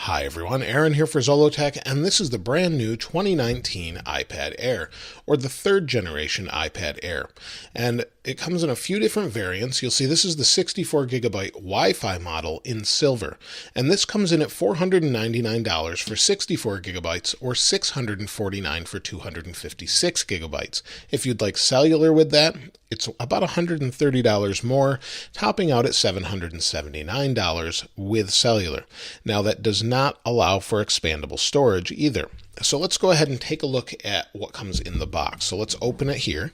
Hi everyone, Aaron here for Zollotech, and this is the brand new 2019 iPad Air, or the third generation iPad Air. And it comes in a few different variants. You'll see this is the 64GB Wi-Fi model in silver, and this comes in at $499 for 64GB or $649 for 256GB. If you'd like cellular with that, it's about $130 more, topping out at $779 with cellular. Now that does not allow for expandable storage either. So let's go ahead and take a look at what comes in the box. So let's open it here.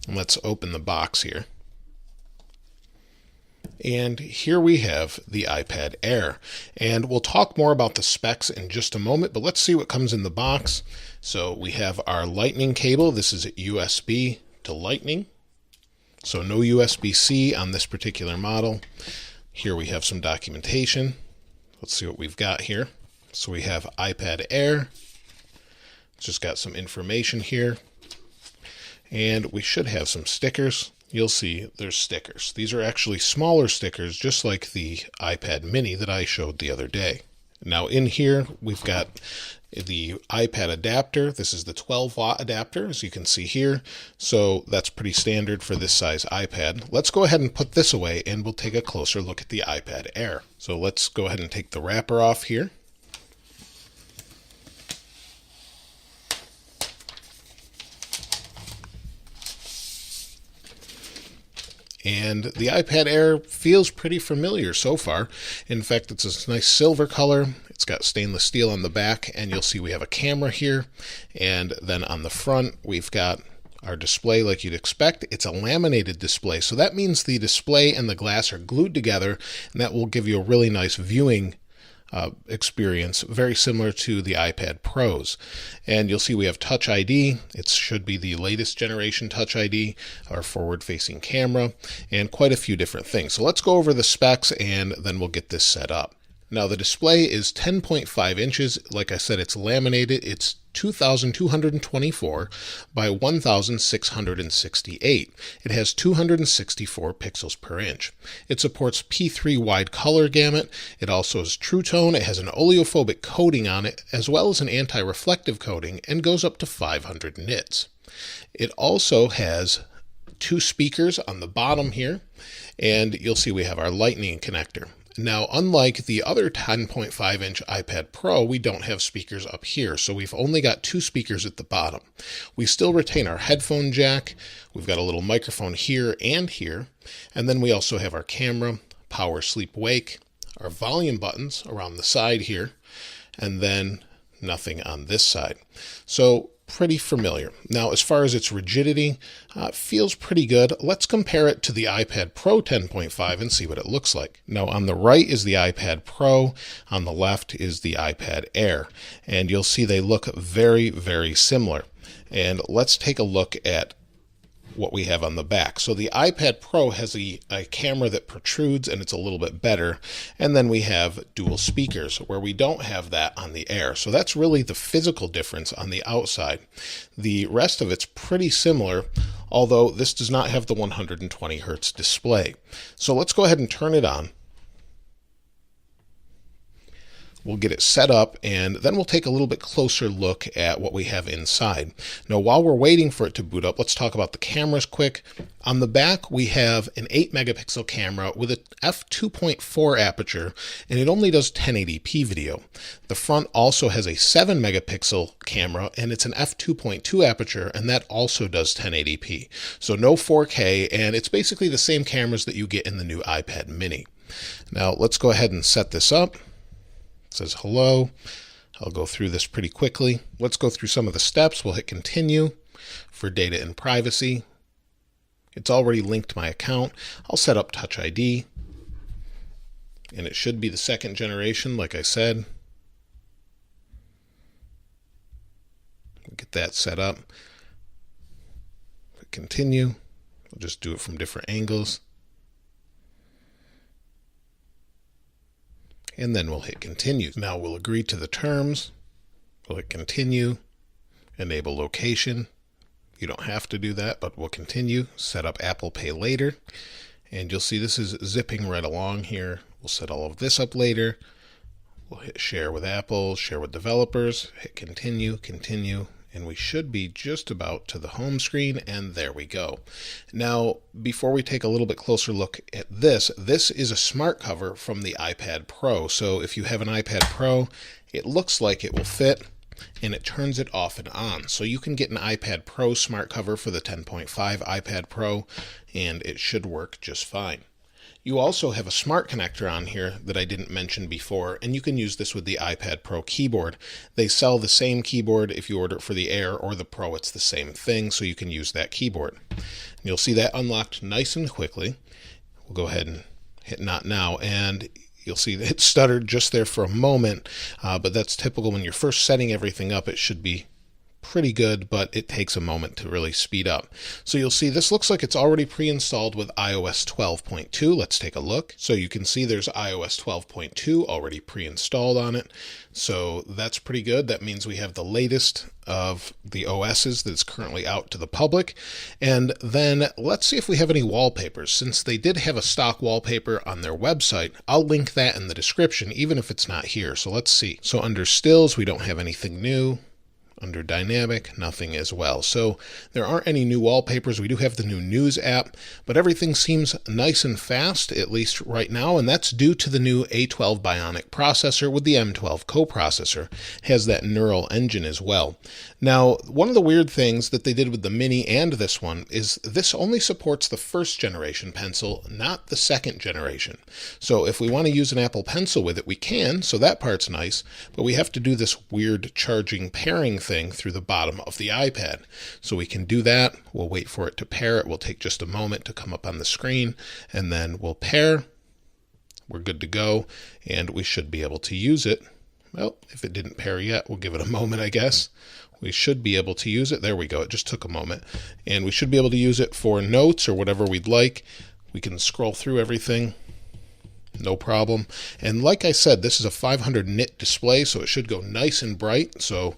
Let's open the box here. And here we have the iPad Air. And we'll talk more about the specs in just a moment, but let's see what comes in the box. So we have our lightning cable. This is USB to lightning. So no USB-C on this particular model. Here we have some documentation. Let's see what we've got here. So we have iPad Air. It's just got some information here. And we should have some stickers. You'll see there's stickers. These are actually smaller stickers, just like the iPad mini that I showed the other day. Now in here, we've got the iPad adapter. This is the 12-watt adapter, as you can see here. So that's pretty standard for this size iPad. Let's go ahead and put this away, and we'll take a closer look at the iPad Air. So let's go ahead and take the wrapper off here. And the iPad Air feels pretty familiar so far. In fact, it's a nice silver color. It's got stainless steel on the back, and you'll see we have a camera here. And then on the front, we've got our display like you'd expect. It's a laminated display, so that means the display and the glass are glued together, and that will give you a really nice viewing experience, very similar to the iPad Pros. And you'll see we have Touch ID. It should be the latest generation Touch ID, our forward-facing camera, and quite a few different things. So let's go over the specs, and then we'll get this set up. Now the display is 10.5 inches. Like I said, it's laminated. It's 2,224 by 1,668. It has 264 pixels per inch. It supports P3 wide color gamut. It also is True Tone. It has an oleophobic coating on it, as well as an anti-reflective coating, and goes up to 500 nits. It also has two speakers on the bottom here, and you'll see we have our Lightning connector. Now, unlike the other 10.5-inch iPad Pro, we don't have speakers up here, so we've only got two speakers at the bottom. We still retain our headphone jack. We've got a little microphone here, and then we also have our camera, power, sleep, wake, our volume buttons around the side here, and then nothing on this side. So pretty familiar. Now, as far as its rigidity, it feels pretty good. Let's compare it to the iPad Pro 10.5 and see what it looks like. Now, on the right is the iPad Pro. On the left is the iPad Air. And you'll see they look very, very similar. And let's take a look at what we have on the back. So the iPad Pro has a camera that protrudes, and it's a little bit better. And then we have dual speakers, where we don't have that on the Air. So that's really the physical difference on the outside. The rest of it's pretty similar, although this does not have the 120 hertz display. So let's go ahead and turn it on. We'll get it set up, and then we'll take a little bit closer look at what we have inside. Now, while we're waiting for it to boot up, let's talk about the cameras quick. On the back, we have an 8-megapixel camera with a f2.4 aperture, and it only does 1080p video. The front also has a 7-megapixel camera, and it's an f2.2 aperture, and that also does 1080p. So no 4K, and it's basically the same cameras that you get in the new iPad mini. Now, let's go ahead and set this up. Says hello. I'll go through this pretty quickly. Let's go through some of the steps. We'll hit continue for data and privacy. It's already linked to my account. I'll set up Touch ID, and it should be the second generation, like I said. Get that set up. Continue. We'll just do it from different angles. and then we'll hit continue. Now we'll agree to the terms. We'll hit continue, enable location. You don't have to do that, but we'll continue. Set up Apple Pay later. And you'll see this is zipping right along here. We'll set all of this up later. We'll hit share with Apple, share with developers, hit continue, continue, and we should be just about to the home screen, and there we go. Now, before we take a little bit closer look at this is a smart cover from the iPad Pro. So if you have an iPad Pro, it looks like it will fit, and it turns it off and on. So you can get an iPad Pro smart cover for the 10.5 iPad Pro, and it should work just fine. You also have a smart connector on here that I didn't mention before, and you can use this with the iPad Pro keyboard. They sell the same keyboard if you order it for the Air or the Pro. It's the same thing, so you can use that keyboard. And you'll see that unlocked nice and quickly. We'll go ahead and hit not now, and you'll see that it stuttered just there for a moment, but that's typical when you're first setting everything up. It should be pretty good, but it takes a moment to really speed up. So you'll see this looks like it's already pre-installed with iOS 12.2. Let's take a look. So you can see there's iOS 12.2 already pre-installed on it. So that's pretty good. That means we have the latest of the OSs that's currently out to the public. And then let's see if we have any wallpapers. Since they did have a stock wallpaper on their website, I'll link that in the description, even if it's not here. So let's see. So under stills, we don't have anything new. Under dynamic, nothing as well. So there aren't any new wallpapers. We do have the new news app, but everything seems nice and fast, at least right now, and that's due to the new A12 Bionic processor with the M12 coprocessor. It has that neural engine as well. Now, one of the weird things that they did with the Mini and this one is this only supports the first generation Pencil, not the second generation. So if we want to use an Apple Pencil with it, we can, so that part's nice, but we have to do this weird charging pairing thing through the bottom of the iPad. So we can do that. We'll wait for it to pair. It will take just a moment to come up on the screen, and then we'll pair. We're good to go, and we should be able to use it. Well, if it didn't pair yet, we'll give it a moment, I guess. We should be able to use it. There we go. It just took a moment. And we should be able to use it for notes or whatever we'd like. We can scroll through everything. No problem. And like I said, this is a 500 nit display, so it should go nice and bright. So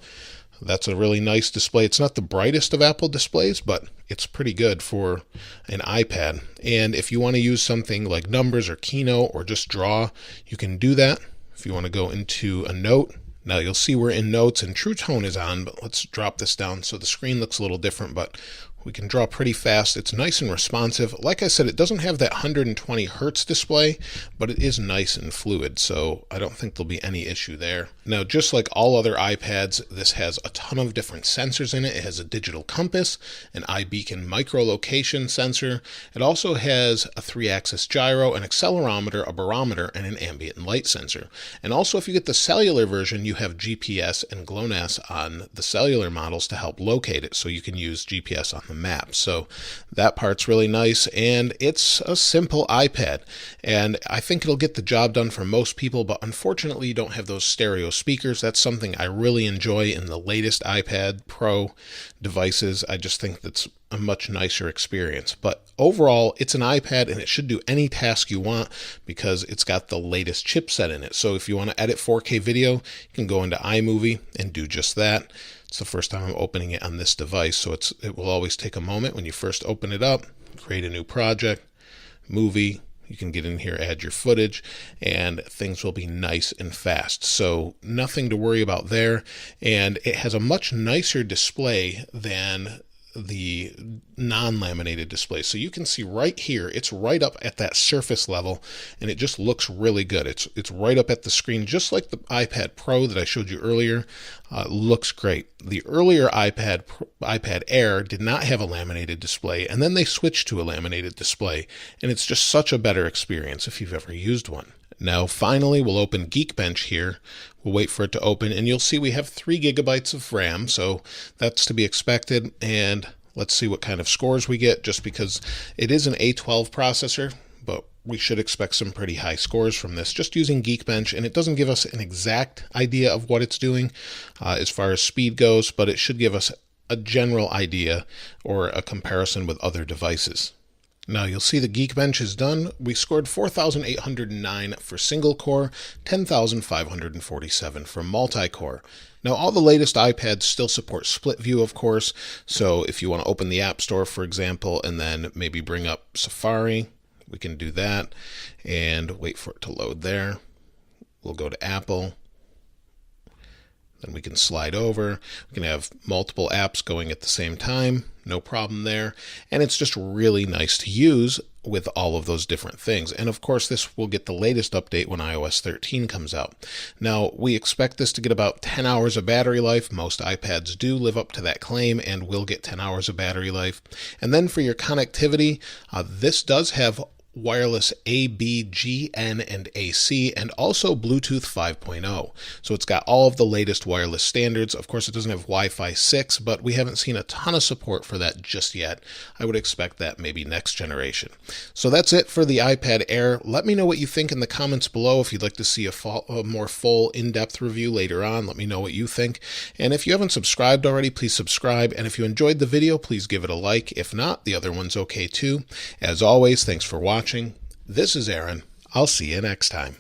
that's a really nice display. It's not the brightest of Apple displays, but it's pretty good for an iPad. And if you want to use something like Numbers or Keynote or just draw, you can do that. If you want to go into a note, now you'll see we're in notes and True Tone is on, but let's drop this down so the screen looks a little different, but we can draw pretty fast. It's nice and responsive. Like I said, it doesn't have that 120 hertz display, but it is nice and fluid, so I don't think there'll be any issue there. Now, just like all other iPads, this has a ton of different sensors in it. It has a digital compass, an iBeacon micro-location sensor. It also has a 3-axis gyro, an accelerometer, a barometer, and an ambient light sensor. And also, if you get the cellular version, you have GPS and GLONASS on the cellular models to help locate it, so you can use GPS on the map. So that part's really nice, and it's a simple iPad, and I think it'll get the job done for most people, but unfortunately you don't have those stereo speakers. That's something I really enjoy in the latest iPad Pro devices. I just think that's a much nicer experience. But overall, it's an iPad, and it should do any task you want because it's got the latest chipset in it. So if you want to edit 4K video, you can go into iMovie and do just that. It's the first time I'm opening it on this device, so it will always take a moment when you first open it up, create a new project, movie. You can get in here, add your footage, and things will be nice and fast. So nothing to worry about there. And it has a much nicer display than the non-laminated display. So you can see right here, it's right up at that surface level, and it just looks really good. It's right up at the screen, just like the iPad Pro that I showed you earlier. Looks great. The earlier iPad Air did not have a laminated display, and then they switched to a laminated display, and it's just such a better experience if you've ever used one. Now, finally, we'll open Geekbench here. We'll wait for it to open, and you'll see we have 3 gigabytes of RAM, so that's to be expected. And let's see what kind of scores we get, just because it is an A12 processor, but we should expect some pretty high scores from this just using Geekbench, and it doesn't give us an exact idea of what it's doing as far as speed goes, but it should give us a general idea or a comparison with other devices. Now you'll see the Geekbench is done. We scored 4,809 for single core, 10,547 for multi-core. Now all the latest iPads still support split view, of course, so if you want to open the App Store, for example, and then maybe bring up Safari, we can do that and wait for it to load there. We'll go to Apple. Then we can slide over. We can have multiple apps going at the same time. No problem there. And it's just really nice to use with all of those different things. And of course, this will get the latest update when iOS 13 comes out. Now, we expect this to get about 10 hours of battery life. Most iPads do live up to that claim and will get 10 hours of battery life. And then for your connectivity, this does have wireless A, B, G, N, and AC, and also Bluetooth 5.0. So it's got all of the latest wireless standards. Of course, it doesn't have Wi-Fi 6, but we haven't seen a ton of support for that just yet. I would expect that maybe next generation. So that's it for the iPad Air. Let me know what you think in the comments below. If you'd like to see a more full, in-depth review later on, let me know what you think. And if you haven't subscribed already, please subscribe. And if you enjoyed the video, please give it a like. If not, the other one's okay too. As always, thanks for watching. This is Aaron. I'll see you next time.